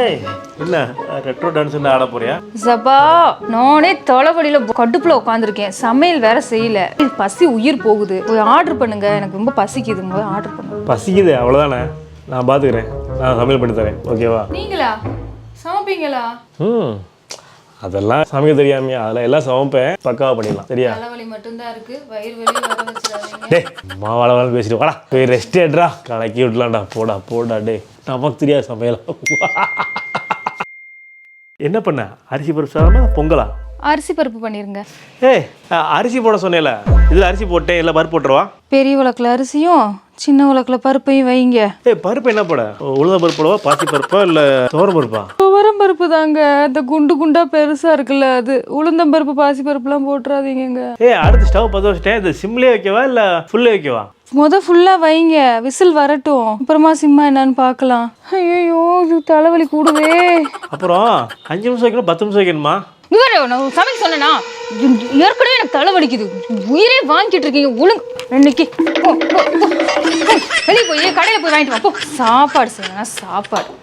ஏய் என்ன retro dance ஆட போறியா? சபா நானே தலைவலியில் கடுப்புல உட்காந்துருக்கேன். சமையல் வேற செய்யல. பசி உயிர் போகுது. போய் ஆர்டர் பண்ணுங்க, எனக்கு ரொம்ப பசிக்குதுங்க. ஆர்டர் பண்ணுங்க. பசிக்குது அவ்வளோதானே, நான் பார்த்துக்கிறேன். நான் சமையல் பண்ணி தரேன், ஓகேவா? நீங்களா சமைப்பீங்களா? அதெல்லாம் சமைக்க தெரியாமையா? அதெல்லாம் எல்லாம் சமைப்பேன், பக்காவாக பண்ணிடலாம். சரியா? தலைவலி மட்டும்தான் இருக்கு, வயிறு வலி வர வச்சிடாதீங்க. டே அம்மா வளவளன்னு பேசிட்டு வாடா, போய் ரெஸ்ட் எடுறா, கலக்கி விடலாம்டா. போடா போடா டே, நமக்கு தெரியாது சமையலாம். என்ன பண்ண? அரிசி பருப்பு சாதமா பொங்கலா? அரிசி பருப்பு பண்ணிருங்க. ஏய் அரிசி போட சொன்னேல, இதில் அரிசி போட்டேன், இல்லை பருப்பு போட்டுருவா. பெரிய உலக்கில் அரிசியும் சின்ன உலக்கில் பருப்பையும் வைங்க. ஏய் பருப்பு என்ன போட? உளுந்த பருப்பு போடவா, பாசி பருப்பா, இல்லை துவரம் பருப்பா? துவரம் பருப்பு தாங்க, இந்த குண்டு குண்டா பெருசா இருக்குல்ல அது. உளுந்தம் பருப்பு பாசி பருப்புலாம் போட்டுறாதீங்க. ஏய் அடுத்து ஸ்டவ் பற்ற வச்சுட்டேன், இது சிம்லேயே வைக்கவா இல்லை ஃபுல்லே வைக்கவா? ஃபுல்லா வைங்க, விசில் வரட்டும், அப்புறமா சிம்மா என்னன்னு பார்க்கலாம். ஐயோ தலைவலி கூடுவே. அப்புறம் 5 நிமிஷம் வைக்கணும், 10 நிமிஷம் வைக்கணுமா? நான் சமைக்க சொன்னா ஏற்கனவே எனக்கு தலைவலிக்குது. உயிரே வாங்கிட்டு இருக்கீங்க. ஒழுங்கு இன்னைக்கு வெளியே போய் கடையில் போய் வாங்கிட்டு வா. சாப்பாடு செய்யணும், சாப்பாடு.